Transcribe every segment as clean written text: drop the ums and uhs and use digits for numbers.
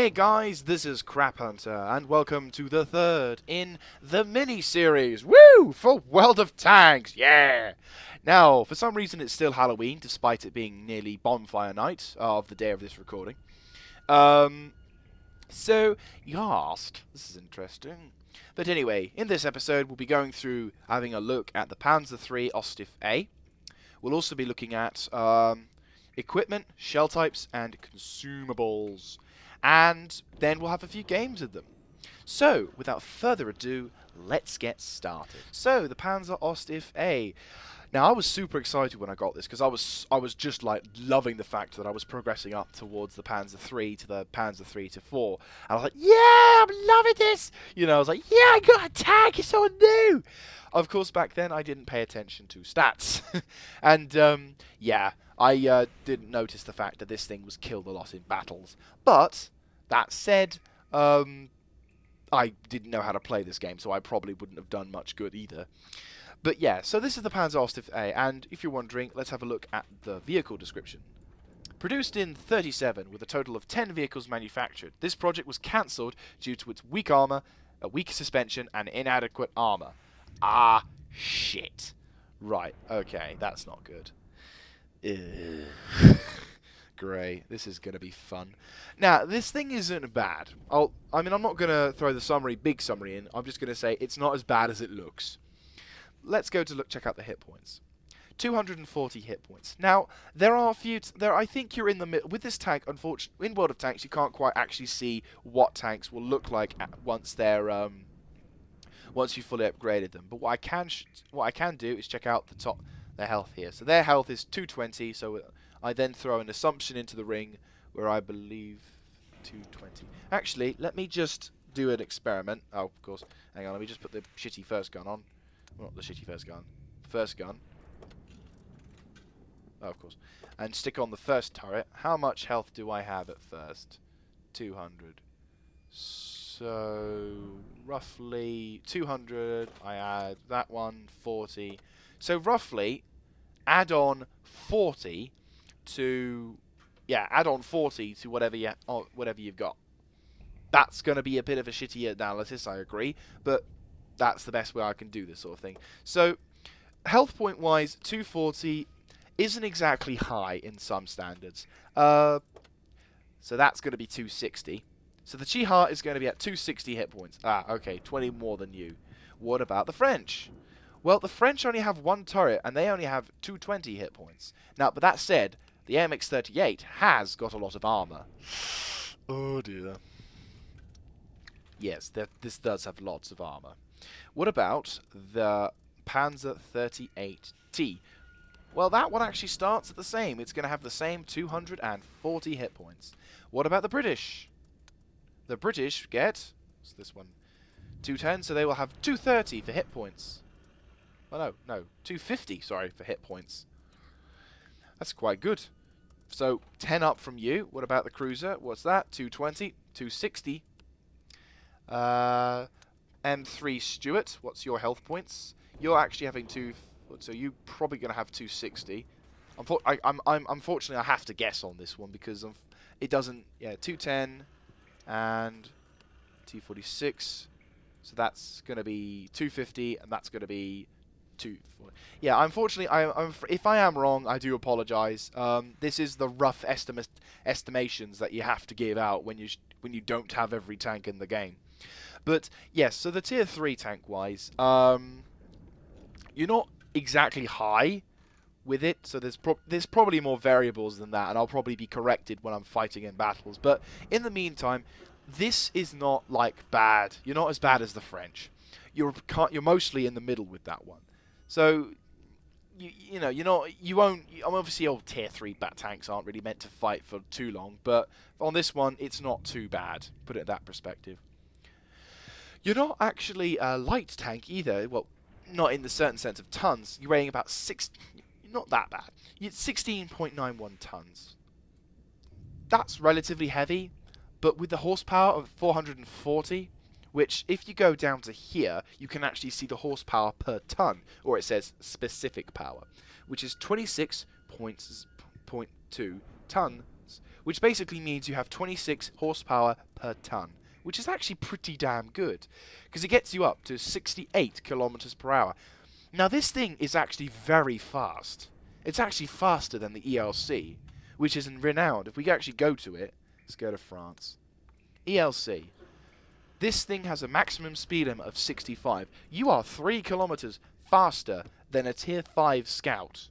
Hey guys, this is Crap Hunter, and welcome to the third in the mini-series, woo, for World of Tanks, yeah! Now, for some reason it's still Halloween, despite it being nearly bonfire night of the day of this recording. So, you asked, this is interesting. But anyway, in this episode we'll be going through having a look at the Panzer III Ostif A. We'll also be looking at equipment, shell types, and consumables. And then we'll have a few games of them. So, without further ado, let's get started. So, the Panzer Ostif A. Now, I was super excited when I got this, because I was just like loving the fact that I was progressing up towards the Panzer III to the Panzer III to 4. And I was like, yeah, I'm loving this! You know, I was like, yeah, I got a tank, it's so new! Of course, back then, I didn't pay attention to stats. And, yeah, I didn't notice the fact that this thing was killed a lot in battles. But that said, I didn't know how to play this game, so I probably wouldn't have done much good either. But yeah, so this is the Panzer Ostif A, and if you're wondering, let's have a look at the vehicle description. Produced in 37, with a total of 10 vehicles manufactured, this project was cancelled due to its weak armour, a weak suspension, and inadequate armour. Ah, shit. Right, okay, that's not good. Great, this is going to be fun. Now, this thing isn't bad. I'm not going to throw the big summary in. I'm just going to say it's not as bad as it looks. Let's go to check out the hit points. 240 hit points. Now, there are a few. I think you're in the middle with this tank. Unfortunately, in World of Tanks, you can't quite actually see what tanks will look like once you fully upgraded them. But what I can do is check out their health here. So their health is 220. So I then throw an assumption into the ring where I believe 220. Actually, let me just do an experiment. Oh, of course. Hang on. Let me just put the shitty first gun on. Well, not the shitty first gun. First gun. Oh, of course. And stick on the first turret. How much health do I have at first? 200. So, roughly 200. I add that one, 40. So, roughly, add on 40 to... Yeah, add on 40 to whatever you've got. That's going to be a bit of a shitty analysis, I agree. But that's the best way I can do this sort of thing. So, health point wise, 240 isn't exactly high in some standards. So that's going to be 260. So the Chihar is going to be at 260 hit points. Ah, okay, 20 more than you. What about the French? Well, the French only have one turret, and they only have 220 hit points. Now, but that said, the AMX-38 has got a lot of armor. Oh dear. Yes, this does have lots of armor. What about the Panzer 38T? Well, that one actually starts at the same. It's going to have the same 240 hit points. What about the British? The British get, what's this one? 210, so they will have 230 for hit points. Oh, no, 250, sorry, for hit points. That's quite good. So, 10 up from you. What about the cruiser? What's that? 220, 260. M3 Stuart, what's your health points? You're actually having so you're probably going to have 260. Unfortunately, I have to guess on this one because it doesn't. Yeah, 210 and 246. So that's going to be 250, and that's going to be 240. Yeah, unfortunately, if I am wrong, I do apologise. This is the rough estimations that you have to give out when you don't have every tank in the game. But yes, so the tier 3 tank wise, you're not exactly high with it, so there's probably more variables than that, and I'll probably be corrected when I'm fighting in battles. But in the meantime, this is not like bad. You're not as bad as the French. You're mostly in the middle with that one. So obviously all tier 3 bat tanks aren't really meant to fight for too long, but on this one it's not too bad. Put it in that perspective. You're not actually a light tank either. Well, not in the certain sense of tons. You're weighing about not that bad. You're 16.91 tons. That's relatively heavy, but with the horsepower of 440, which if you go down to here, you can actually see the horsepower per ton, or it says specific power, which is 26.2 tons which basically means you have 26 horsepower per ton, which is actually pretty damn good, because it gets you up to 68 kilometers per hour. Now this thing is actually very fast. It's actually faster than the ELC, which is renowned. If we actually go to it, let's go to France. ELC. This thing has a maximum speed limit of 65. You are 3 kilometers faster than a Tier 5 Scout.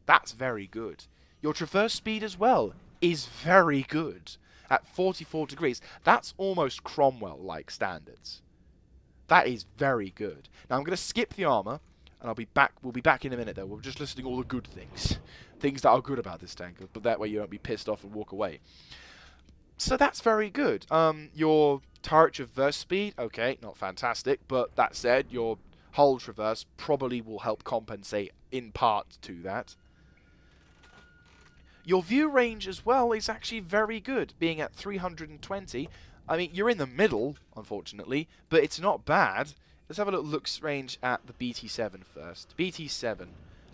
That's very good. Your traverse speed as well is very good. At 44 degrees. That's almost Cromwell-like standards. That is very good. Now I'm going to skip the armor, and I'll be back. We'll be back in a minute though. We're just listing all the good things. Things that are good about this tank, but that way you won't be pissed off and walk away. So that's very good. Your turret traverse speed, okay, not fantastic, but that said, your hull traverse probably will help compensate in part to that. Your view range as well is actually very good, being at 320. I mean, you're in the middle, unfortunately, but it's not bad. Let's have a little looks range at the BT7 first. BT7.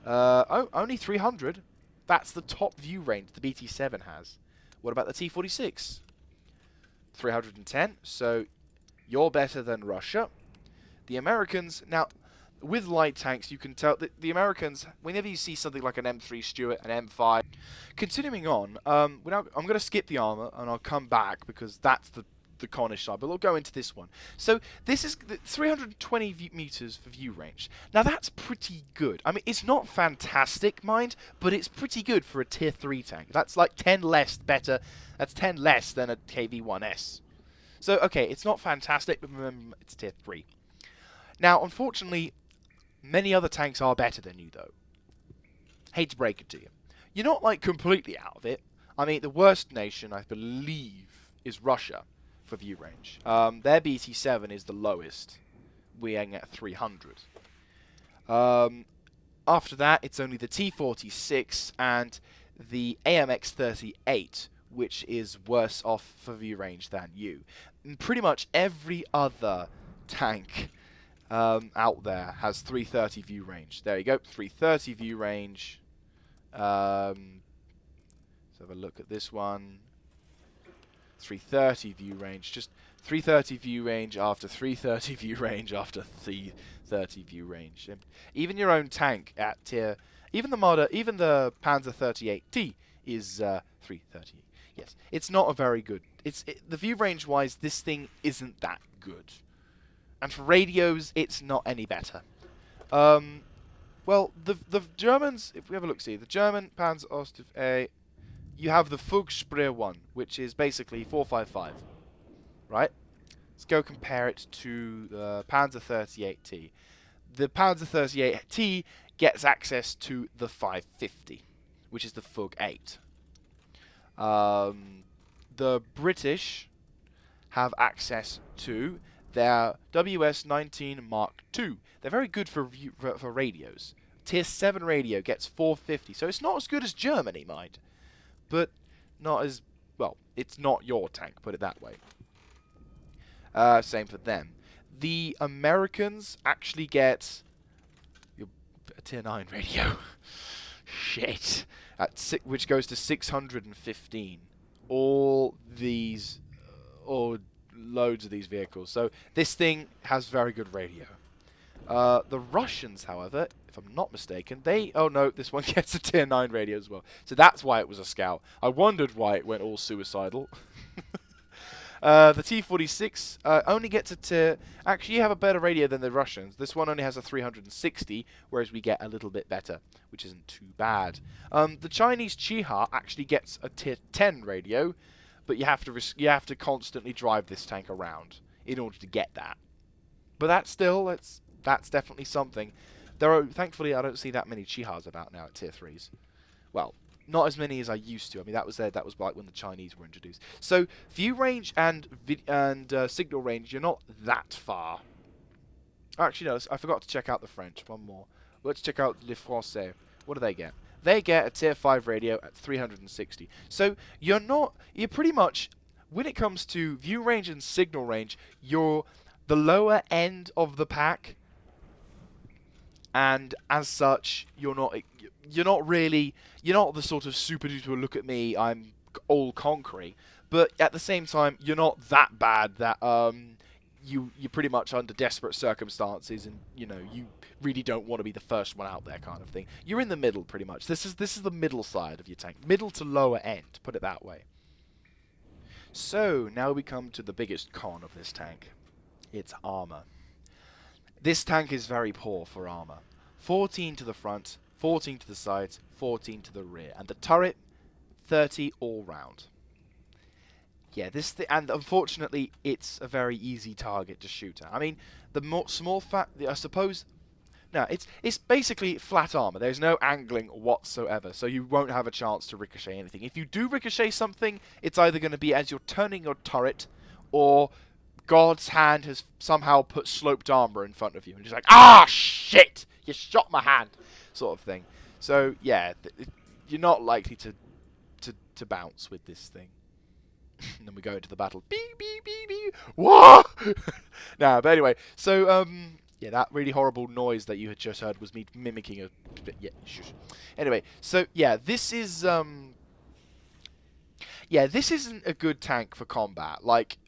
Oh, only 300. That's the top view range the BT7 has. What about the T-46? 310. So you're better than Russia. The Americans, now, with light tanks, you can tell that the Americans, whenever you see something like an M3 Stuart, an M5... Continuing on, I'm going to skip the armor, and I'll come back, because that's the Cornish side, but we'll go into this one. So this is 320 meters for view range. Now that's pretty good. I mean, it's not fantastic, mind, but it's pretty good for a Tier 3 tank. That's like 10 less better. That's 10 less than a KV-1S. So, okay, it's not fantastic, but remember, it's Tier 3. Now, unfortunately, many other tanks are better than you, though. Hate to break it to you. You're not, like, completely out of it. I mean, the worst nation, I believe, is Russia for view range. Their BT7 is the lowest, being at 300. After that, it's only the T-46 and the AMX-38, which is worse off for view range than you. And pretty much every other tank out there has 330 view range. There you go, 330 view range. Let's have a look at this one. 330 view range, just 330 view range after 330 view range after 330 view range. And even your own tank at tier, even the Panzer 38T is 330. Yes, it's not a very good. The view range wise, this thing isn't that good, and for radios, it's not any better. Well, the Germans, if we have a look, see the German Panzer Ostef A. You have the Fuchsspur 1, which is basically 455, right? Let's go compare it to the Panzer 38T. The Panzer 38T gets access to the 550, which is the Fug 8. The British have access to their WS-19 Mark II. They're very good for radios. Tier 7 radio gets 450, so it's not as good as Germany, mind. But not as, well, it's not your tank, put it that way. Same for them. The Americans actually get a Tier 9 radio. Shit. Which goes to 615. All these, or loads of these vehicles. So this thing has very good radio. The Russians, however, if I'm not mistaken, oh no, this one gets a Tier 9 radio as well. So that's why it was a Scout. I wondered why it went all suicidal. The T-46 only gets a tier... Actually, you have a better radio than the Russians. This one only has a 360, whereas we get a little bit better, which isn't too bad. The Chinese Chiha actually gets a Tier 10 radio, but you have to constantly drive this tank around in order to get that. But that's definitely something. Thankfully, I don't see that many Chihas about now at Tier 3s. Well, not as many as I used to. I mean, that was like when the Chinese were introduced. So, view range and signal range, you're not that far. Actually, no, I forgot to check out the French. One more. Let's check out Les Français. What do they get? They get a Tier 5 radio at 360. So, you're pretty much, when it comes to view range and signal range, you're the lower end of the pack. And as such, you're not the sort of super duper look at me, I'm all-conquering. But at the same time, you're not that bad that you're pretty much under desperate circumstances, and you really don't want to be the first one out there, kind of thing. You're in the middle, pretty much. This is the middle side of your tank, middle to lower end, put it that way. So now we come to the biggest con of this tank. It's armor. This tank is very poor for armor. 14 to the front, 14 to the sides, 14 to the rear, and the turret 30 all round. Yeah, and unfortunately, it's a very easy target to shoot at. I mean, I suppose. No, it's basically flat armor. There's no angling whatsoever, so you won't have a chance to ricochet anything. If you do ricochet something, it's either going to be as you're turning your turret, or God's hand has somehow put sloped armor in front of you, and just like, ah, shit, you shot my hand, sort of thing. So yeah, you're not likely to bounce with this thing. And then we go into the battle. Beep, beep, beep, beep. Whoa! Nah, but anyway, so, yeah, that really horrible noise that you had just heard was me mimicking a... Yeah, shush. Anyway, so, yeah, this is, yeah, this isn't a good tank for combat. Like,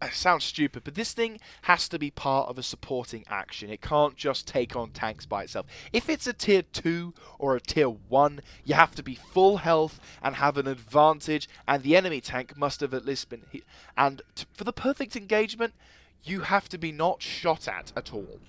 it sounds stupid, but this thing has to be part of a supporting action. It can't just take on tanks by itself. If it's a tier 2 or a tier 1, you have to be full health and have an advantage, and the enemy tank must have at least been hit. And for the perfect engagement, you have to be not shot at all.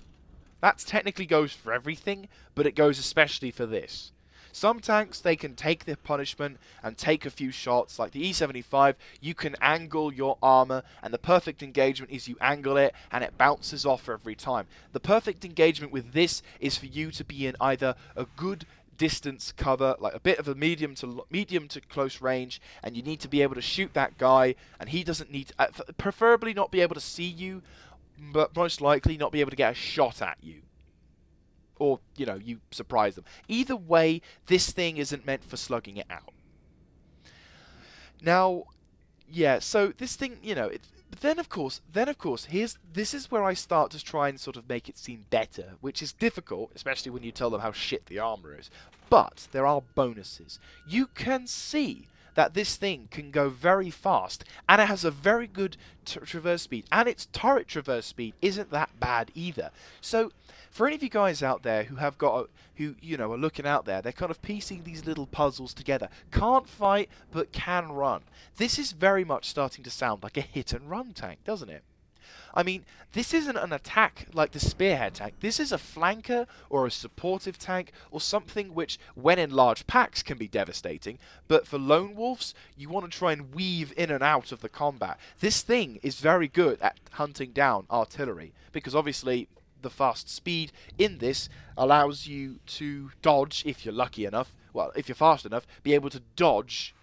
That technically goes for everything, but it goes especially for this. Some tanks, they can take their punishment and take a few shots. Like the E75, you can angle your armor, and the perfect engagement is you angle it and it bounces off every time. The perfect engagement with this is for you to be in either a good distance cover, like a bit of a medium to close range, and you need to be able to shoot that guy, and he doesn't need to, preferably not be able to see you, but most likely not be able to get a shot at you. Or, you surprise them. Either way, this thing isn't meant for slugging it out. Now, yeah, so this thing, but then of course, this is where I start to try and sort of make it seem better, which is difficult, especially when you tell them how shit the armor is. But there are bonuses. You can see that this thing can go very fast, and it has a very good traverse speed, and its turret traverse speed isn't that bad either. So, for any of you guys out there who have got, are looking out there, they're kind of piecing these little puzzles together. Can't fight, but can run. This is very much starting to sound like a hit-and-run tank, doesn't it? I mean, this isn't an attack like the spearhead tank. This is a flanker or a supportive tank or something which, when in large packs, can be devastating. But for lone wolves, you want to try and weave in and out of the combat. This thing is very good at hunting down artillery, because obviously the fast speed in this allows you to dodge, if you're lucky enough, well, if you're fast enough, be able to dodge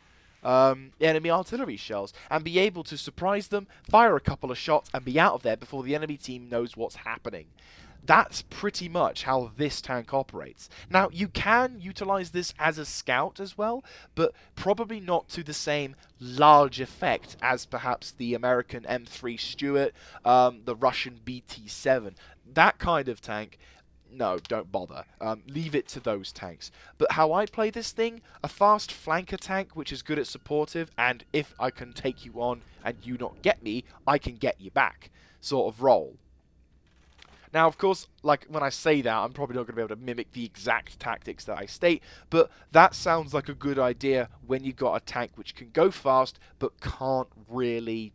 enemy artillery shells and be able to surprise them, fire a couple of shots, and be out of there before the enemy team knows what's happening. That's pretty much how this tank operates. Now, you can utilize this as a scout as well, but probably not to the same large effect as perhaps the American M3 Stuart, the Russian BT-7. That kind of tank, no, don't bother. Leave it to those tanks. But how I play this thing, a fast flanker tank which is good at supportive, and if I can take you on and you not get me, I can get you back sort of role. Now, of course, like when I say that, I'm probably not going to be able to mimic the exact tactics that I state, but that sounds like a good idea when you've got a tank which can go fast but can't really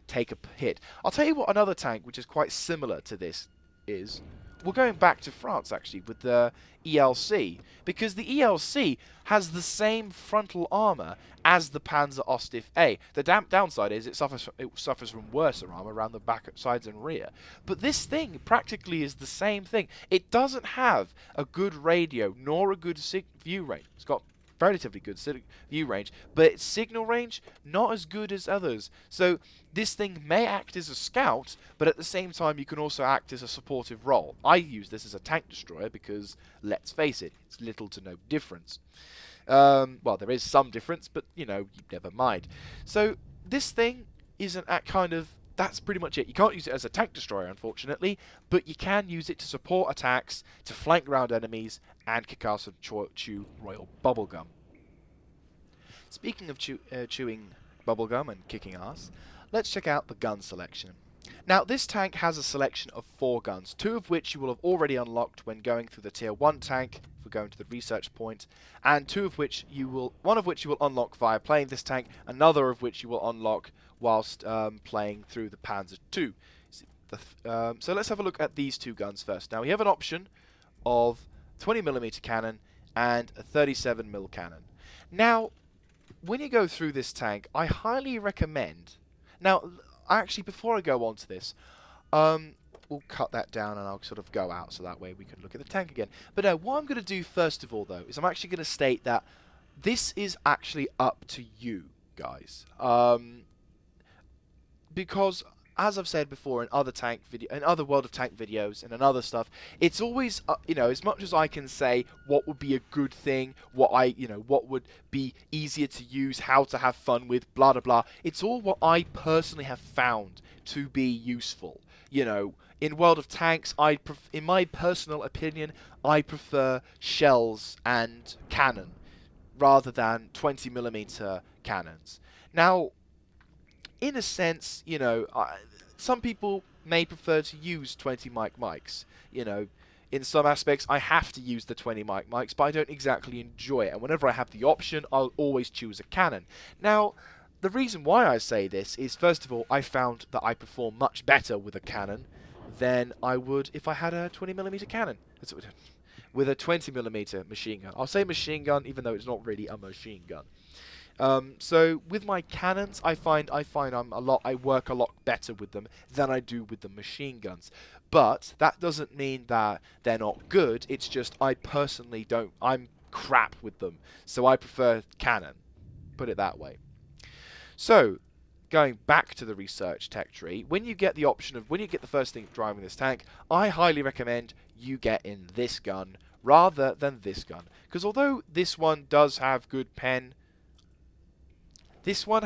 take a hit. I'll tell you what another tank which is quite similar to this is. We're going back to France, actually, with the ELC, because the ELC has the same frontal armor as the Panzer Ostif A. The downside is it suffers from worse armor around the back, sides, and rear. But this thing practically is the same thing. It doesn't have a good radio, nor a good view range. It's got relatively good view range, but its signal range not as good as others. So this thing may act as a scout, but at the same time you can also act as a supportive role. I use this as a tank destroyer because, let's face it, it's little to no difference. Well, there is some difference, but never mind. So this thing isn't that kind of. That's pretty much it. You can't use it as a tank destroyer, unfortunately, but you can use it to support attacks, to flank round enemies, and kick ass and chew royal bubblegum. Speaking of chewing bubblegum and kicking ass, let's check out the gun selection. Now, this tank has a selection of 4 guns, 2 of which you will have already unlocked when going through the Tier 1 tank, if we're going to the research point, and one of which you will unlock via playing this tank, another of which you will unlock whilst playing through the Panzer II. So let's have a look at these 2 guns first. Now, we have an option of 20mm cannon and a 37mm cannon. Now, when you go through this tank, I highly recommend... Now, actually, before I go on to this, we'll cut that down and I'll sort of go out so that way we can look at the tank again. But no, what I'm going to do first of all, though, is I'm actually going to state that this is actually up to you, guys. Because... as I've said before in other World of Tank videos and in other stuff, it's always, you know, as much as I can say what would be a good thing, what would be easier to use, how to have fun with, blah, blah, blah, it's all what I personally have found to be useful. You know, in World of Tanks, in my personal opinion, I prefer shells and cannon rather than 20mm cannons. Now, in a sense, you know, some people may prefer to use 20 mics. You know, in some aspects, I have to use the 20 mics, but I don't exactly enjoy it. And whenever I have the option, I'll always choose a cannon. Now, the reason why I say this is, first of all, I found that I perform much better with a cannon than I would if I had a 20mm cannon. With a 20mm machine gun. I'll say machine gun, even though it's not really a machine gun. So with my cannons, I find I work a lot better with them than I do with the machine guns. But that doesn't mean that they're not good. It's just I personally don't. I'm crap with them, so I prefer cannon. Put it that way. So going back to the research tech tree, when you get the first thing driving this tank, I highly recommend you get in this gun rather than this gun, because although this one does have good pen. This one,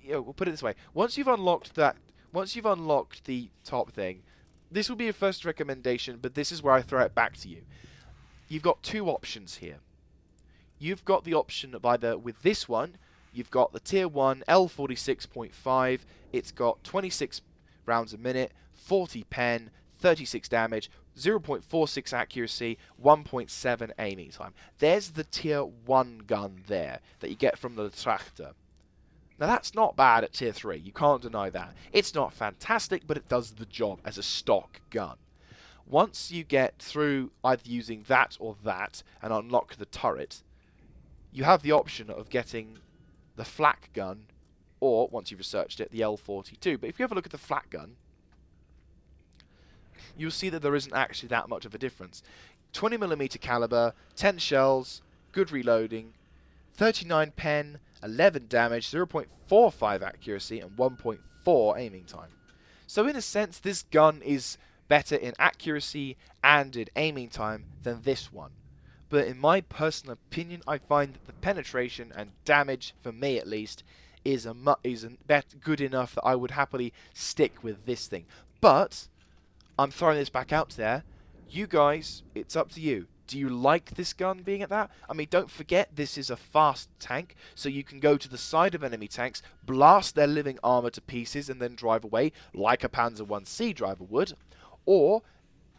we'll put it this way. Once you've unlocked the top thing, this will be your first recommendation, but this is where I throw it back to you. You've got 2 options here. You've got the option of either, with this one, you've got the Tier 1 L46.5. It's got 26 rounds a minute, 40 pen, 36 damage, 0.46 accuracy, 1.7 aiming time. There's the Tier 1 gun there that you get from the Tractor. Now that's not bad at Tier 3, you can't deny that. It's not fantastic, but it does the job as a stock gun. Once you get through either using that or that and unlock the turret, you have the option of getting the flak gun, or, once you've researched it, the L42. But if you have a look at the flak gun, you'll see that there isn't actually that much of a difference. 20mm caliber, 10 shells, good reloading, 39 pen, 11 damage, 0.45 accuracy, and 1.4 aiming time. So in a sense, this gun is better in accuracy and in aiming time than this one. But in my personal opinion, I find that the penetration and damage, for me at least, is good enough that I would happily stick with this thing. But I'm throwing this back out there. You guys, it's up to you. Do you like this gun being at that? I mean, don't forget this is a fast tank, so you can go to the side of enemy tanks, blast their living armor to pieces, and then drive away like a Panzer 1C driver would. Or,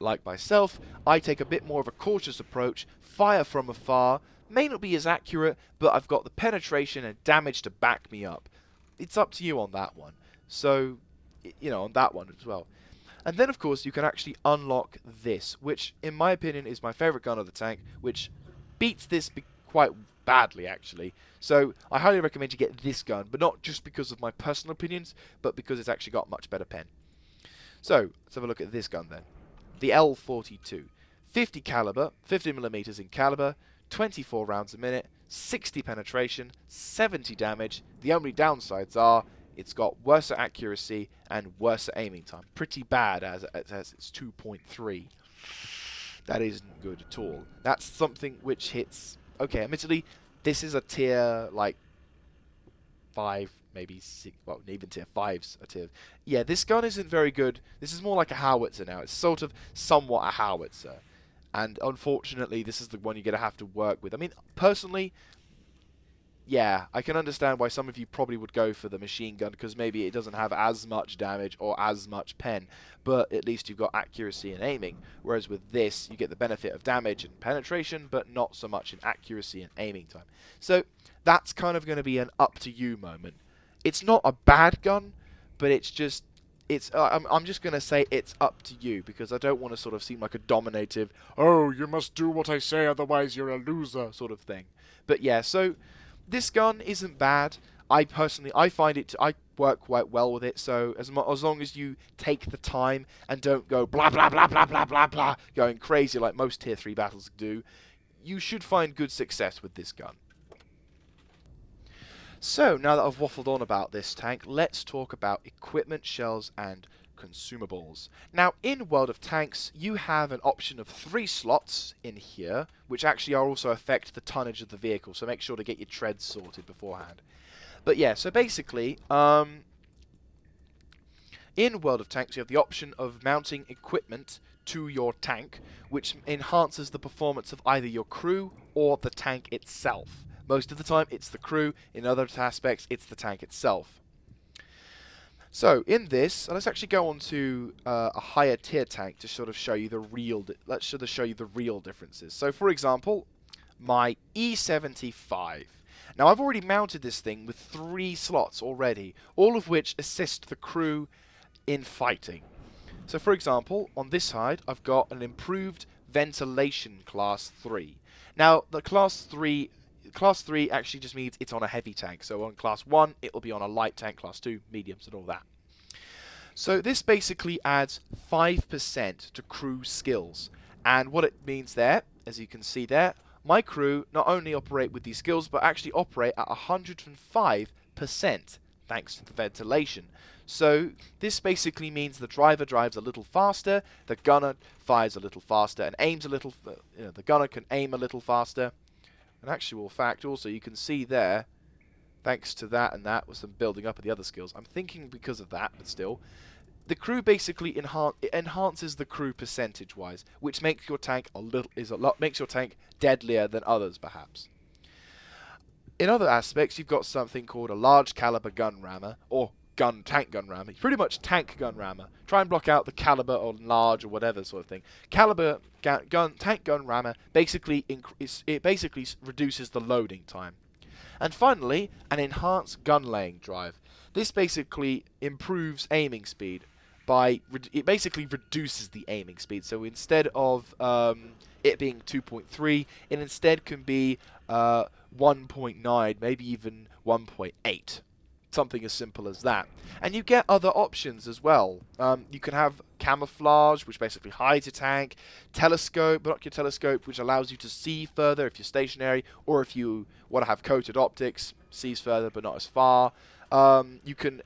like myself, I take a bit more of a cautious approach, fire from afar, may not be as accurate, but I've got the penetration and damage to back me up. It's up to you on that one. So, you know, on that one as well. And then, of course, you can actually unlock this, which, in my opinion, is my favorite gun of the tank, which beats this quite badly, actually. So, I highly recommend you get this gun, but not just because of my personal opinions, but because it's actually got much better pen. So, let's have a look at this gun, then. The L42. 50 caliber, 50mm in caliber, 24 rounds a minute, 60 penetration, 70 damage. The only downsides are it's got worse accuracy and worse aiming time. Pretty bad as it's 2.3. That isn't good at all. That's something which hits... Okay, admittedly, this is a tier, like, 5, maybe 6... Well, even tier 5's a tier... Yeah, this gun isn't very good. This is more like a howitzer now. It's sort of somewhat a howitzer. And unfortunately, this is the one you're going to have to work with. I mean, personally... yeah, I can understand why some of you probably would go for the machine gun, because maybe it doesn't have as much damage or as much pen, but at least you've got accuracy and aiming. Whereas with this, you get the benefit of damage and penetration, but not so much in accuracy and aiming time. So that's kind of going to be an up to you moment. It's not a bad gun, but it's just I'm just going to say it's up to you, because I don't want to sort of seem like a dominative, oh, you must do what I say, otherwise you're a loser sort of thing. But yeah, so this gun isn't bad. I find it, I work quite well with it, so as long as you take the time and don't go blah blah blah blah blah blah blah, going crazy like most tier 3 battles do, you should find good success with this gun. So, now that I've waffled on about this tank, let's talk about equipment, shells, and consumables. Now, in World of Tanks, you have an option of 3 slots in here, which actually are also affect the tonnage of the vehicle, so make sure to get your treads sorted beforehand. But yeah, so basically, in World of Tanks, you have the option of mounting equipment to your tank, which enhances the performance of either your crew or the tank itself. Most of the time, it's the crew. In other aspects, it's the tank itself. So, in this, let's actually go on to a higher tier tank to sort of show you the real. Let's sort of show you the real differences. So, for example, my E75. Now, I've already mounted this thing with 3 slots already, all of which assist the crew in fighting. So, for example, on this side, I've got an improved ventilation class 3. Now, the class 3 actually just means it's on a heavy tank. So on class 1, it will be on a light tank, class 2, mediums, and all that. So this basically adds 5% to crew skills. And what it means there, as you can see there, my crew not only operate with these skills, but actually operate at 105% thanks to the ventilation. So this basically means the driver drives a little faster, the gunner fires a little faster, and aims a little. The gunner can aim a little faster. An actual fact, also, you can see there, thanks to that and that, with some building up of the other skills. I'm thinking because of that, but still, the crew basically enhances the crew percentage-wise, which makes your tank makes your tank deadlier than others, perhaps. In other aspects, you've got something called a large caliber gun rammer, or tank gun rammer. It's pretty much tank gun rammer. Try and block out the caliber or large or whatever sort of thing. Tank gun rammer basically reduces the loading time. And finally, an enhanced gun laying drive. This basically improves aiming speed it basically reduces the aiming speed. So instead of it being 2.3, it instead can be 1.9, maybe even 1.8. Something as simple as that. And you get other options as well. You can have camouflage, which basically hides a tank, binocular telescope, which allows you to see further if you're stationary, or if you want to have coated optics, sees further but not as far. You can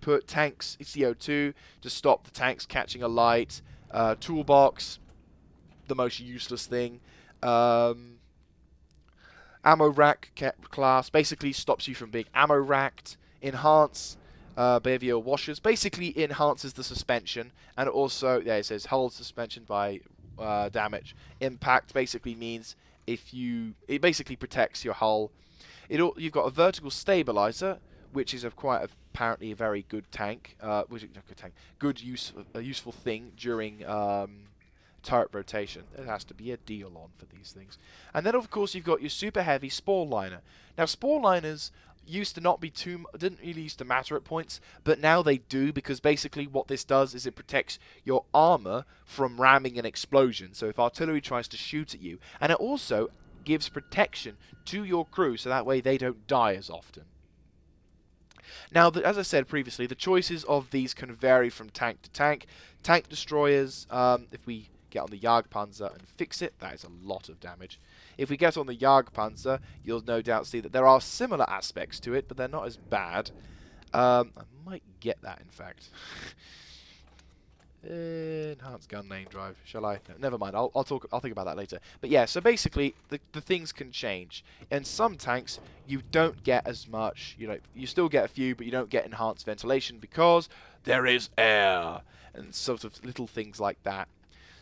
put tanks CO2 to stop the tanks catching a light. Toolbox, the most useless thing. Ammo rack class basically stops you from being ammo racked. Enhance behavior washers basically enhances the suspension, and also it says holds suspension by damage. Impact basically means it basically protects your hull. You've got a vertical stabilizer, which is apparently a very good tank, useful thing during turret rotation. There has to be a deal on for these things. And then of course you've got your super heavy spore liner. Now spore liners didn't really used to matter at points, but now they do, because basically what this does is it protects your armor from ramming and explosion. So if artillery tries to shoot at you, and it also gives protection to your crew, so that way they don't die as often. Now, as I said previously, the choices of these can vary from tank to tank. Tank destroyers, if we get on the Jagdpanzer and fix it, that is a lot of damage. If we get on the Jagdpanzer, you'll no doubt see that there are similar aspects to it, but they're not as bad. I might get that, in fact. Enhanced gun name drive. Shall I? No, never mind. I'll think about that later. But yeah, so basically the things can change. In some tanks, you don't get as much. You still get a few, but you don't get enhanced ventilation because there is air and sort of little things like that.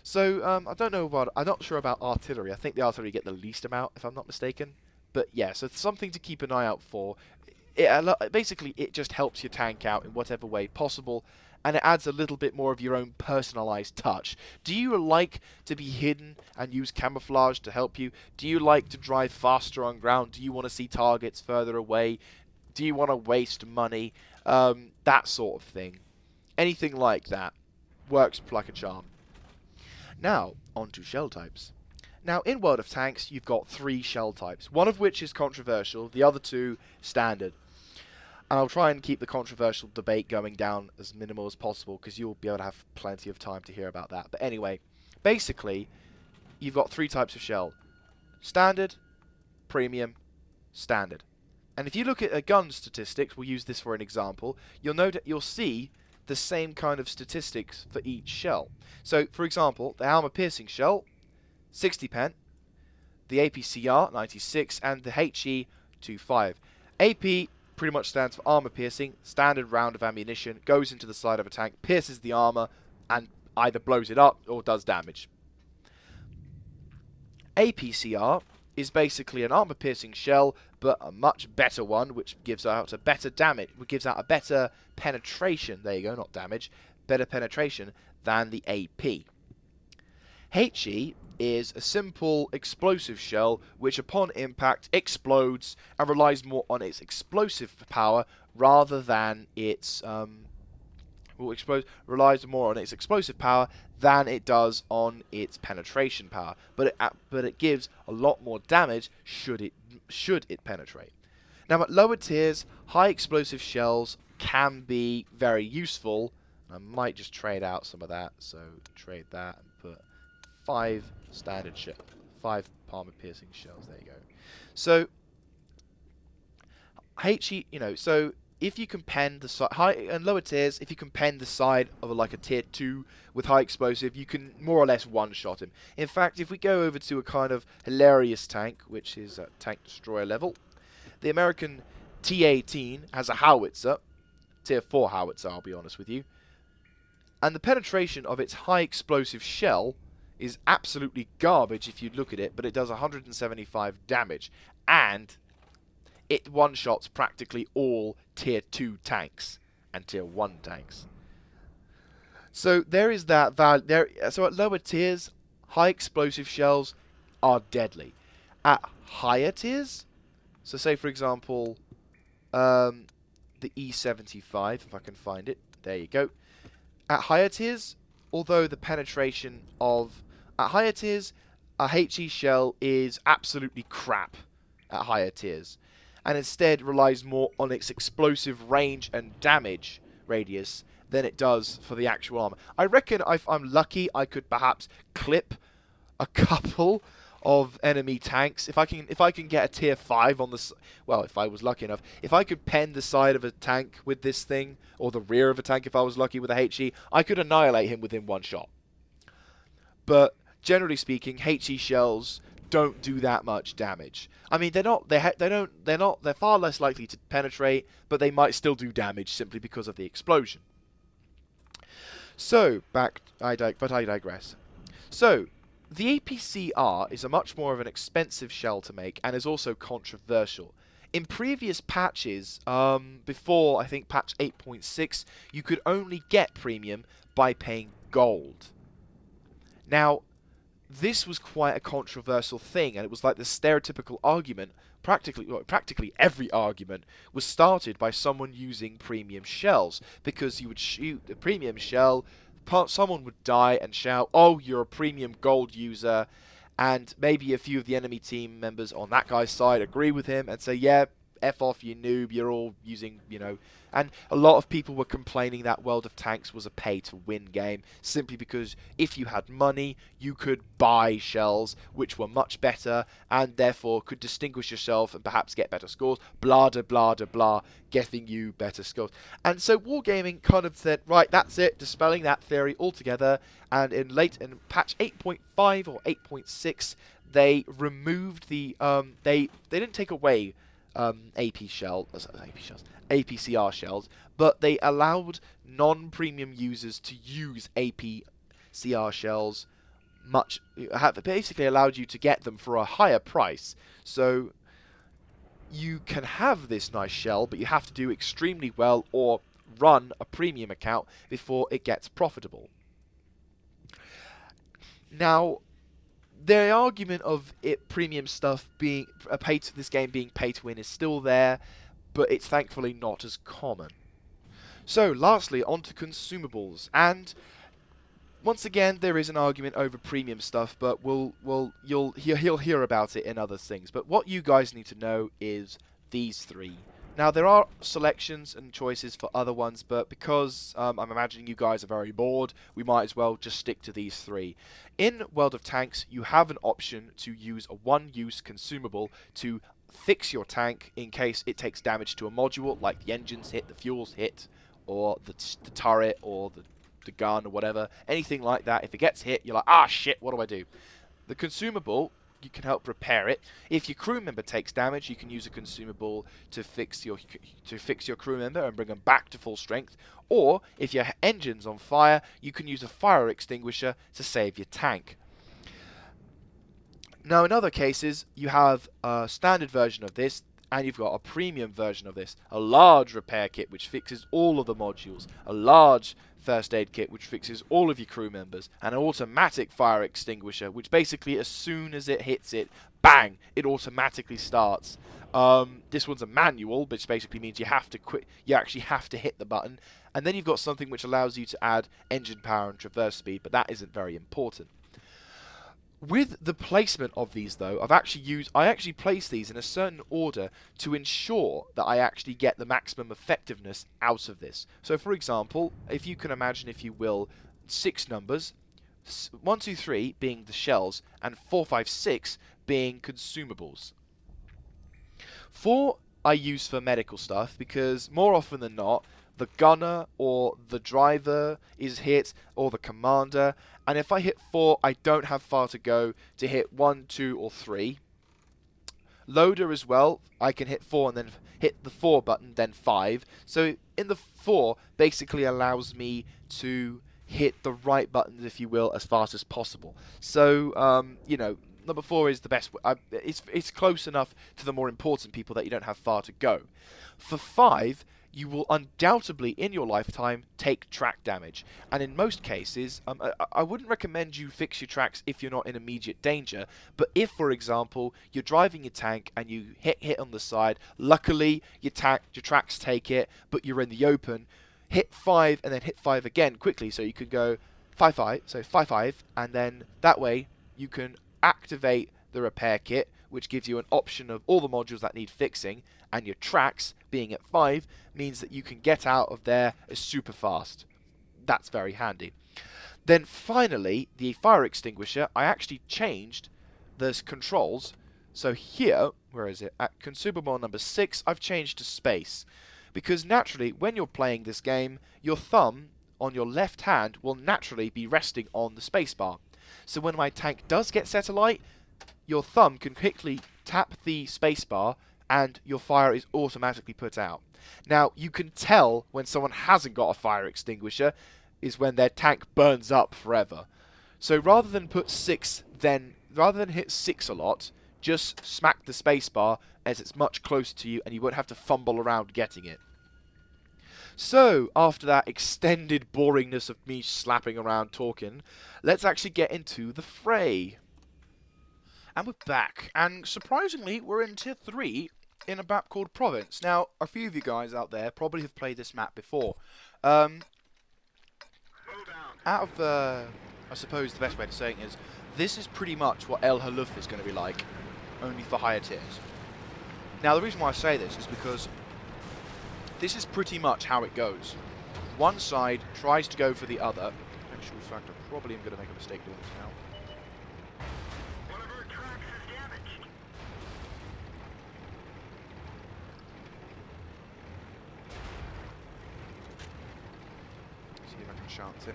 So I'm not sure about artillery. I think the artillery get the least amount, if I'm not mistaken. But yeah, so it's something to keep an eye out for. Basically, it just helps your tank out in whatever way possible, and it adds a little bit more of your own personalized touch. Do you like to be hidden and use camouflage to help you? Do you like to drive faster on ground? Do you want to see targets further away? Do you want to waste money? That sort of thing. Anything like that works like a charm. Now, on to shell types. Now, in World of Tanks, you've got 3 shell types, one of which is controversial, the other 2 standard. And I'll try and keep the controversial debate going down as minimal as possible, because you'll be able to have plenty of time to hear about that. But anyway, basically, you've got 3 types of shell. Standard, premium, standard. And if you look at a gun statistics, we'll use this for an example, you'll see the same kind of statistics for each shell. So, for example, the armor-piercing shell, 60 pen, the APCR, 96, and the HE, 25. AP pretty much stands for armor-piercing, standard round of ammunition, goes into the side of a tank, pierces the armor, and either blows it up or does damage. APCR is basically an armor-piercing shell, but a much better one, which gives out a better damage, which gives out a better penetration, there you go, not damage, better penetration than the AP. HE is a simple explosive shell which upon impact explodes and relies more on its explosive power rather than its relies more on its explosive power than it does on its penetration power, but it gives a lot more damage should it penetrate. Now, at lower tiers, high explosive shells can be very useful. I might just trade out some of that, so trade that and put 5 standard 5 armor piercing shells. There you go. So HE, so if you can pen the high and lower tiers, if you can pen the side of like a tier 2 with high explosive, you can more or less one-shot him. In fact, if we go over to a kind of hilarious tank, which is at tank destroyer level, the American T-18 has a howitzer, tier 4 howitzer, I'll be honest with you, and the penetration of its high explosive shell is absolutely garbage if you look at it, but it does 175 damage, and it one-shots practically all tier 2 tanks and tier 1 tanks. So there is that value. So at lower tiers, high explosive shells are deadly. At higher tiers, so say for example, the E75, if I can find it, there you go. At higher tiers, although the penetration of at higher tiers, a HE shell is absolutely crap at higher tiers, and instead relies more on its explosive range and damage radius than it does for the actual armor. I reckon if I'm lucky, I could perhaps clip a couple of enemy tanks. If I can get a tier 5 on the well, if I was lucky enough, if I could pen the side of a tank with this thing, or the rear of a tank if I was lucky with a HE, I could annihilate him within one shot. But generally speaking, HE shells don't do that much damage. I mean, they're far less likely to penetrate, but they might still do damage simply because of the explosion. So, I digress. So, the APCR is a much more of an expensive shell to make and is also controversial. In previous patches, before I think patch 8.6, you could only get premium by paying gold. Now, this was quite a controversial thing, and it was like the stereotypical argument. Practically every argument was started by someone using premium shells, because you would shoot the premium shell, someone would die and shout, "Oh, you're a premium gold user," and maybe a few of the enemy team members on that guy's side agree with him and say, "Yeah, F off, you noob, you're all using, And a lot of people were complaining that World of Tanks was a pay-to-win game, simply because if you had money, you could buy shells, which were much better, and therefore could distinguish yourself and perhaps get better scores, blah, blah, blah, blah, blah, getting you better scores. And so Wargaming kind of said, right, that's it, dispelling that theory altogether, and in patch 8.5 or 8.6, they removed the, they didn't take away APCR shells, but they allowed non-premium users to use APCR shells basically allowed you to get them for a higher price. So you can have this nice shell, but you have to do extremely well or run a premium account before it gets profitable. Now, the argument of it premium stuff being this game being pay to win is still there, but it's thankfully not as common. So, lastly, on to consumables, and once again, there is an argument over premium stuff, but you'll hear about it in other things. But what you guys need to know is these three. Now, there are selections and choices for other ones, but because I'm imagining you guys are very bored, we might as well just stick to these three. In World of Tanks, you have an option to use a one-use consumable to fix your tank in case it takes damage to a module, like the engines hit, the fuels hit, or the turret, or the gun, or whatever. Anything like that. If it gets hit, you're like, ah, shit, what do I do? The consumable, you can help repair it. If your crew member takes damage, you can use a consumable to fix your crew member and bring them back to full strength. Or, if your engine's on fire, you can use a fire extinguisher to save your tank. Now, in other cases, you have a standard version of this, and you've got a premium version of this. A large repair kit, which fixes all of the modules. A large first aid kit, which fixes all of your crew members. And an automatic fire extinguisher, which basically, as soon as it hits it, bang, it automatically starts. This one's a manual, which basically means you have to quit. You actually have to hit the button. And then you've got something which allows you to add engine power and traverse speed, but that isn't very important. With the placement of these, though, I actually place these in a certain order to ensure that I actually get the maximum effectiveness out of this. So, for example, if you can imagine, if you will, 6 numbers, 1, 2, 3 being the shells, and 4, 5, 6 being consumables. 4 I use for medical stuff because more often than not, the gunner or the driver is hit, or the commander, and if I hit 4, I don't have far to go to hit 1, 2, or 3. Loader as well, I can hit 4 and then hit the 4 button, then 5. So in the 4 basically allows me to hit the right buttons, if you will, as fast as possible. So, you know, number 4 is the best. It's close enough to the more important people that you don't have far to go. For 5, you will undoubtedly, in your lifetime, take track damage. And in most cases, I wouldn't recommend you fix your tracks if you're not in immediate danger. But if, for example, you're driving your tank and you hit on the side, luckily your tracks take it, but you're in the open, hit 5 and then hit 5 again quickly. So you could go 5, 5, so 5, 5, and then that way you can activate the repair kit, which gives you an option of all the modules that need fixing, and your tracks being at 5 means that you can get out of there super fast. That's very handy. Then finally, the fire extinguisher, I actually changed the controls. So here, where is it? At consumable number 6, I've changed to space. Because naturally, when you're playing this game, your thumb on your left hand will naturally be resting on the spacebar. So when my tank does get set alight, your thumb can quickly tap the spacebar and your fire is automatically put out. Now, you can tell when someone hasn't got a fire extinguisher is when their tank burns up forever. So rather than hit 6 a lot, just smack the spacebar as it's much closer to you and you won't have to fumble around getting it. So, after that extended boringness of me slapping around talking, let's actually get into the fray. And we're back, and surprisingly, we're in Tier 3 in a map called Province. Now, a few of you guys out there probably have played this map before. I suppose the best way to say it is, this is pretty much what El Haluf is going to be like, only for higher tiers. Now, the reason why I say this is because this is pretty much how it goes. One side tries to go for the other. Actual fact, I probably am going to make a mistake doing this now. See if I can chance it.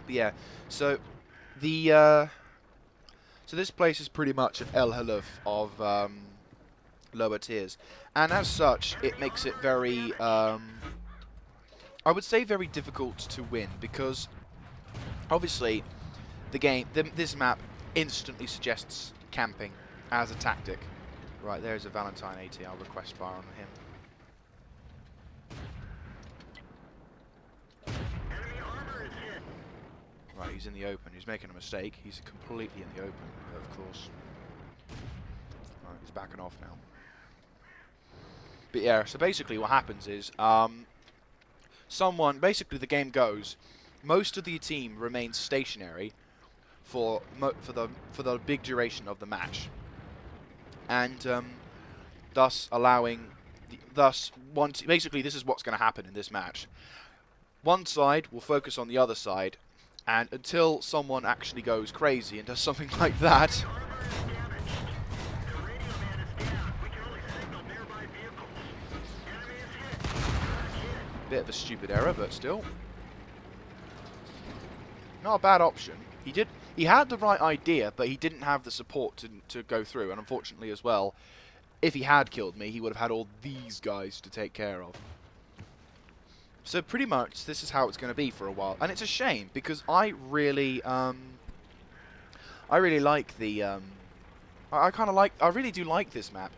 But yeah, so this place is pretty much an El Haluf of lower tiers, and as such, it makes it very, I would say, very difficult to win, because Obviously, this map instantly suggests camping as a tactic. Right, there's a Valentine AT. I'll request fire on him. Right, he's in the open. He's making a mistake. He's completely in the open, of course. Right, he's backing off now. But yeah, so basically what happens is, basically the game goes, most of the team remains stationary for the big duration of the match, and thus basically this is what's going to happen in this match. One side will focus on the other side, and until someone actually goes crazy and does something like that. Bit of a stupid error, but still. Not a bad option. He had the right idea, but he didn't have the support to go through, and unfortunately as well, if he had killed me, he would have had all these guys to take care of. So pretty much this is how it's going to be for a while, and it's a shame because I really like the I really do like this map,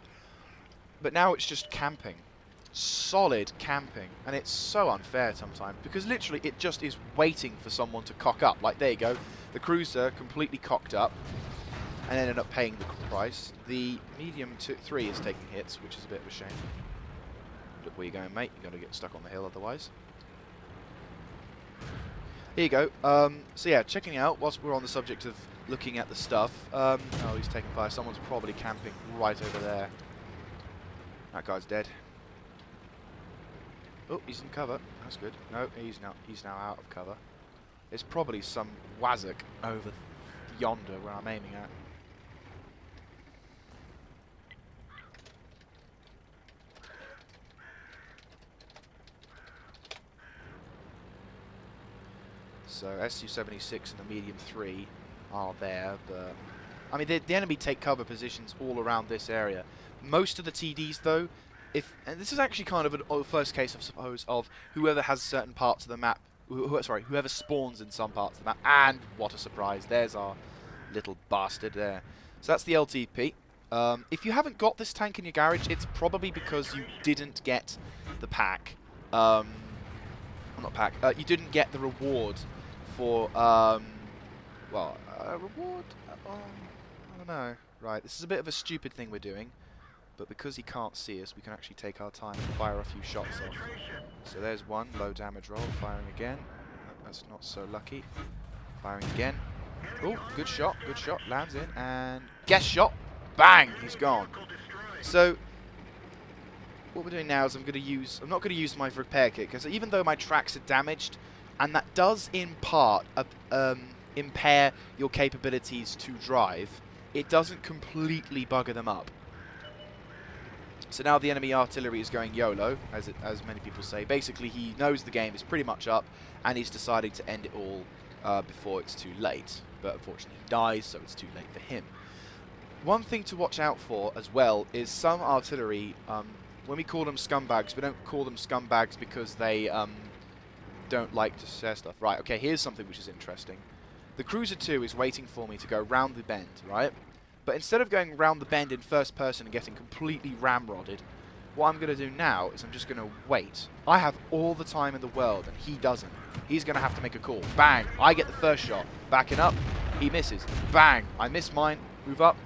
but now it's just camping, solid camping, and it's so unfair sometimes because literally it just is waiting for someone to cock up. Like there you go, the cruiser completely cocked up and ended up paying the price. The medium 3 is taking hits, which is a bit of a shame. Look where you're going, mate. You're going to get stuck on the hill otherwise. Here you go. So yeah, checking out, whilst we're on the subject of looking at the stuff. Oh, he's taking fire. Someone's probably camping right over there. That guy's dead. Oh, he's in cover. That's good. No, he's now out of cover. There's probably some Wazak over yonder where I'm aiming at. So SU-76 and the medium 3 are there, but I mean the enemy take cover positions all around this area. Most of the TDs though, and this is actually kind of a first case, I suppose, of whoever has certain parts of the map, whoever spawns in some parts of the map, and what a surprise, there's our little bastard there. So that's the LTP. If you haven't got this tank in your garage, it's probably because you didn't get the pack. Not pack. You didn't get the reward for, well, reward? I don't know. Right, this is a bit of a stupid thing we're doing, but because he can't see us, we can actually take our time and fire a few shots off. So there's one, low damage roll, firing again. That's not so lucky. Firing again. Oh, good shot, lands in, and guess shot, bang, he's gone. So, what we're doing now is I'm not going to use my repair kit, because even though my tracks are damaged, and that does in part impair your capabilities to drive, it doesn't completely bugger them up. So now the enemy artillery is going YOLO, as many people say. Basically, he knows the game is pretty much up, and he's deciding to end it all before it's too late. But unfortunately, he dies, so it's too late for him. One thing to watch out for as well is some artillery. When we call them scumbags, we don't call them scumbags because they don't like to share stuff. Right, okay, here's something which is interesting. The Cruiser 2 is waiting for me to go round the bend, right? But instead of going round the bend in first person and getting completely ramrodded, what I'm going to do now is I'm just going to wait. I have all the time in the world, and he doesn't. He's going to have to make a call. Bang! I get the first shot. Backing up. He misses. Bang! I miss mine. Move up.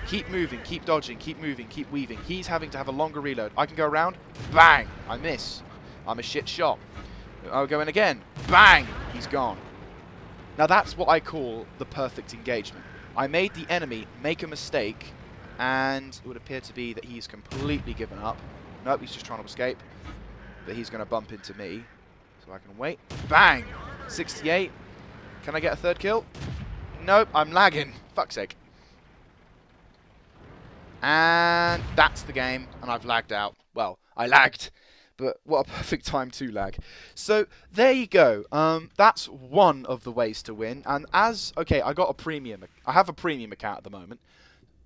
Keep moving, keep dodging, keep moving, keep weaving. He's having to have a longer reload. I can go around. Bang! I miss. I'm a shit shot. I'll go in again. Bang! He's gone. Now that's what I call the perfect engagement. I made the enemy make a mistake, and it would appear to be that he's completely given up. Nope, he's just trying to escape. But he's going to bump into me. So I can wait. Bang! 68. Can I get a third kill? Nope, I'm lagging. Fuck's sake. And that's the game, and I've lagged out. Well, I lagged, but what a perfect time to lag. So there you go. That's one of the ways to win. And okay, I have a premium account at the moment.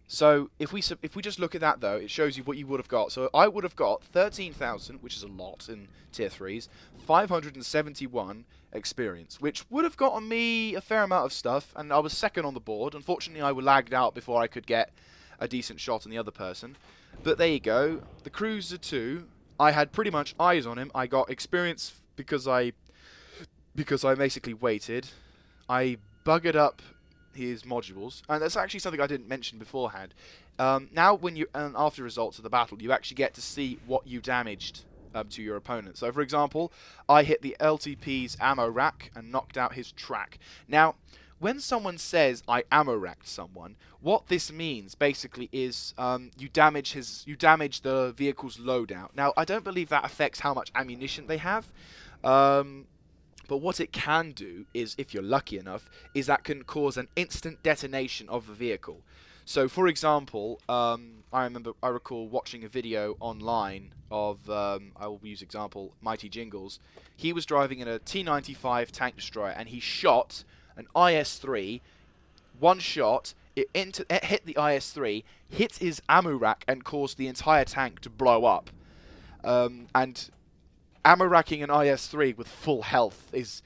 So if we just look at that though, it shows you what you would have got. So I would have got 13,000, which is a lot in tier 3s, 571 experience, which would have gotten me a fair amount of stuff, and I was second on the board. Unfortunately, I lagged out before I could get a decent shot on the other person. But there you go. The Cruiser 2, I had pretty much eyes on him. I got experience because I basically waited. I buggered up his modules, and that's actually something I didn't mention beforehand. Now, when you after results of the battle, you actually get to see what you damaged to your opponent. So, for example, I hit the LTP's ammo rack and knocked out his track. Now, when someone says I ammo racked someone, what this means basically is you damage the vehicle's loadout. Now, I don't believe that affects how much ammunition they have. But what it can do is, if you're lucky enough, is that can cause an instant detonation of the vehicle. So, for example, I recall watching a video online of, I will use example, Mighty Jingles. He was driving in a T-95 tank destroyer, and he shot an IS-3. One shot, it hit the IS-3, hit his ammo rack, and caused the entire tank to blow up. And ammo racking an IS-3 with full health is...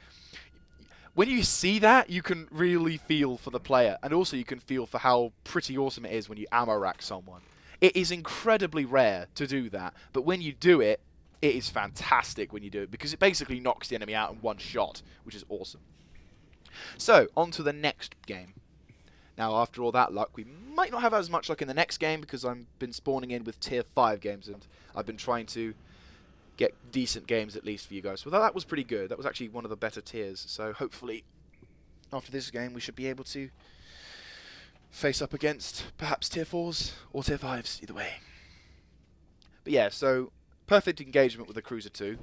When you see that, you can really feel for the player. And also you can feel for how pretty awesome it is when you ammo rack someone. It is incredibly rare to do that. But when you do it, it is fantastic when you do it. Because it basically knocks the enemy out in one shot, which is awesome. So, on to the next game. Now, after all that luck, we might not have as much luck in the next game. Because I've been spawning in with tier 5 games. And I've been trying to get decent games at least for you guys. So that was pretty good. That was actually one of the better tiers. So hopefully after this game we should be able to face up against perhaps tier 4s or tier 5s, either way. But yeah, so perfect engagement with the Cruiser 2.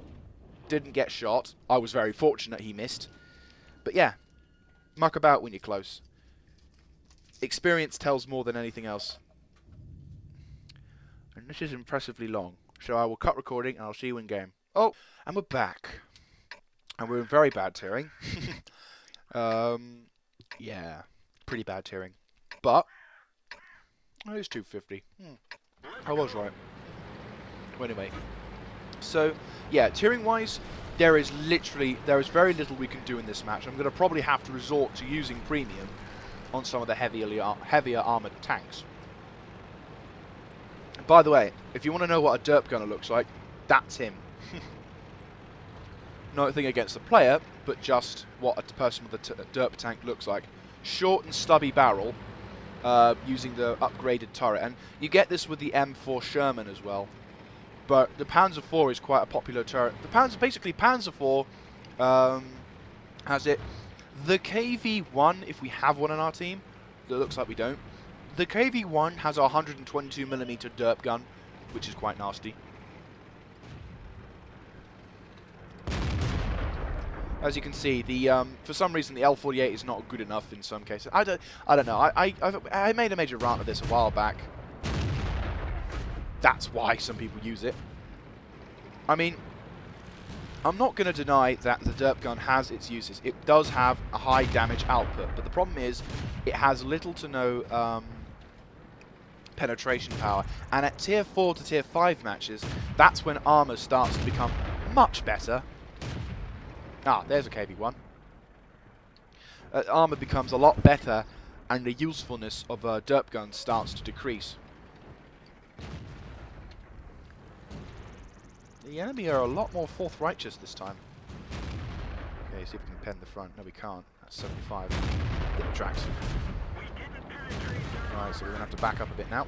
Didn't get shot. I was very fortunate he missed. But yeah, muck about when you're close. Experience tells more than anything else. And this is impressively long. So I will cut recording and I'll see you in game. Oh, and we're back. And we're in very bad tiering. Yeah, pretty bad tiering. But it is 250. I was right. Well, anyway. So, yeah, tiering-wise, there is very little we can do in this match. I'm going to probably have to resort to using premium on some of the heavier armoured tanks. By the way, if you want to know what a derp gunner looks like, that's him. Nothing against the player, but just what a person with a derp tank looks like. Short and stubby barrel, using the upgraded turret. And you get this with the M4 Sherman as well. But the Panzer IV is quite a popular turret. Basically Panzer IV has it. The KV-1, if we have one on our team, it looks like we don't. The KV-1 has a 122mm derp gun, which is quite nasty. As you can see, the for some reason the L48 is not good enough in some cases. I don't know. I made a major rant of this a while back. That's why some people use it. I mean, I'm not going to deny that the derp gun has its uses. It does have a high damage output, but the problem is it has little to no penetration power, and at tier 4 to tier 5 matches, that's when armor starts to become much better. Ah, there's a KV-1. Armor becomes a lot better, and the usefulness of a derp gun starts to decrease. The enemy are a lot more forthrighteous this time. Okay, see if we can pen the front. No, we can't. That's 75. Hit the tracks. Right, so we're going to have to back up a bit now.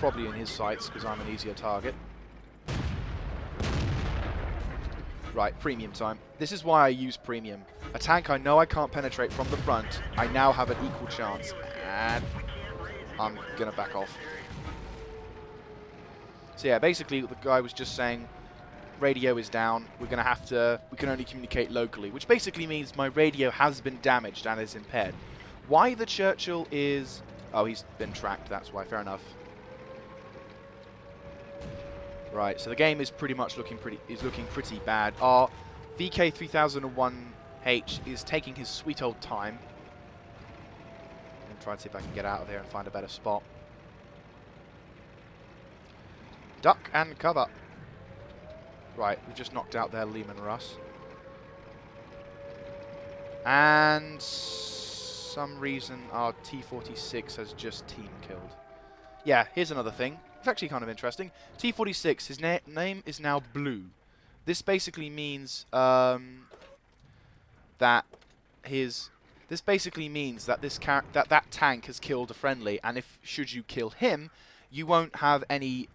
Probably in his sights, because I'm an easier target. Right, premium time. This is why I use premium. A tank I know I can't penetrate from the front, I now have an equal chance. And I'm going to back off. So yeah, basically the guy was just saying, radio is down, we can only communicate locally, which basically means my radio has been damaged and is impaired. Why the Churchill is... Oh, he's been tracked, that's why, fair enough. Right, so the game is pretty much looking pretty bad. Our VK3001H is taking his sweet old time. I'm going to try and see if I can get out of here and find a better spot. Duck and cover. Right, we just knocked out their Lehman Russ. And some reason our T-46 has just team killed. Yeah, here's another thing. It's actually kind of interesting. T-46, his name is now Blue. This basically means that this tank has killed a friendly, and if should you kill him, you won't have any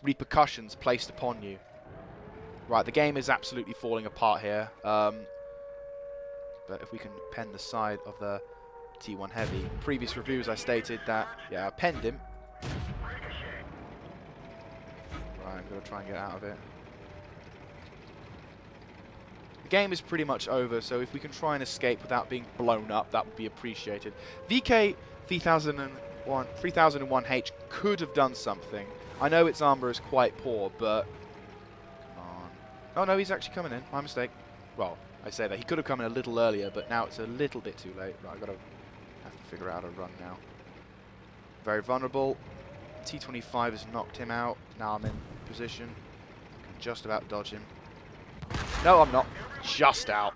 repercussions placed upon you. Right, the game is absolutely falling apart here. But if we can pen the side of the T1 Heavy. In previous reviews I stated that, yeah, I penned him. Right, I'm going to try and get out of it. The game is pretty much over, so if we can try and escape without being blown up, that would be appreciated. VK 3001H could have done something. I know its armor is quite poor, but... Come on. Oh no, he's actually coming in. My mistake. Well, I say that. He could have come in a little earlier, but now it's a little bit too late. Right, have to figure out how to run now. Very vulnerable. T25 has knocked him out. Now I'm in position. I can just about dodge him. No, I'm not. Just out.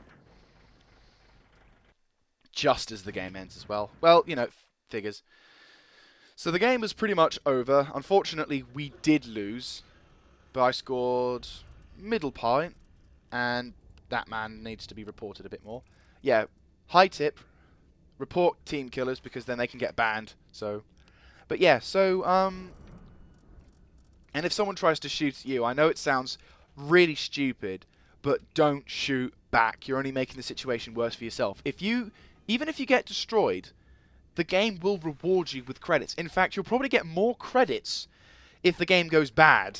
Just as the game ends as well. Well, you know, figures. So the game was pretty much over. Unfortunately, we did lose. But I scored middle point. And that man needs to be reported a bit more. Yeah, high tip. Report team killers because then they can get banned. So, but yeah, so, and if someone tries to shoot at you, I know it sounds really stupid, but don't shoot back. You're only making the situation worse for yourself. Even if you get destroyed, the game will reward you with credits. In fact, you'll probably get more credits if the game goes bad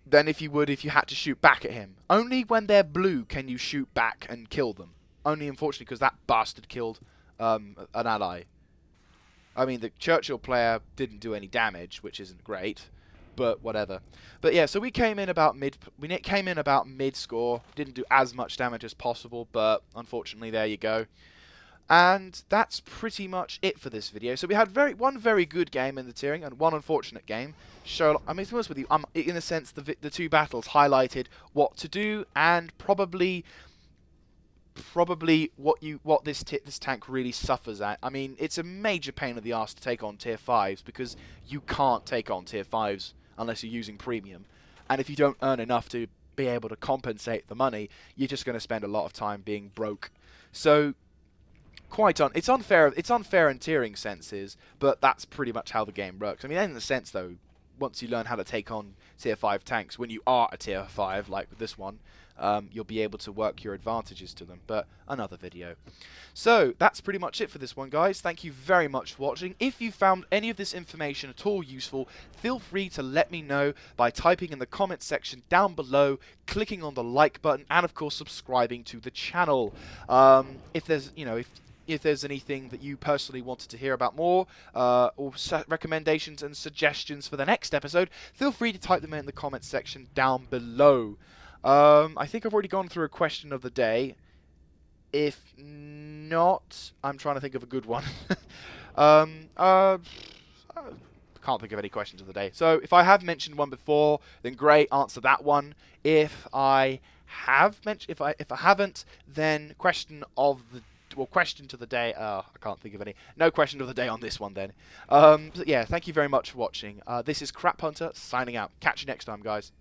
than if you would if you had to shoot back at him. Only when they're blue can you shoot back and kill them. Only, unfortunately, because that bastard killed an ally. I mean, the Churchill player didn't do any damage, which isn't great, but whatever. But yeah, so we came in about mid score. Didn't do as much damage as possible, but unfortunately, there you go. And that's pretty much it for this video. So we had one very good game in the tiering and one unfortunate game. I mean, to be honest with you, in a sense, the two battles highlighted what to do and probably what this tank really suffers at. I mean, it's a major pain in the arse to take on tier 5s because you can't take on tier 5s unless you're using premium. And if you don't earn enough to be able to compensate the money, you're just going to spend a lot of time being broke. So it's unfair in tiering senses, but that's pretty much how the game works. I mean, in a sense though, once you learn how to take on tier 5 tanks, when you are a tier 5 like this one, you'll be able to work your advantages to them, but another video. So that's pretty much it for this one, guys. Thank you very much for watching. If you found any of this information at all useful, feel free to let me know by typing in the comments section down below, clicking on the like button, and of course subscribing to the channel. If there's anything that you personally wanted to hear about more, or recommendations and suggestions for the next episode, feel free to type them in the comments section down below. I think I've already gone through a question of the day. If not, I'm trying to think of a good one. I can't think of any questions of the day. So if I have mentioned one before, then great, answer that one. If I have mentioned, if I haven't, then question to the day. I can't think of any. No question of the day on this one then. But yeah, thank you very much for watching. This is Crap Hunter signing out. Catch you next time, guys.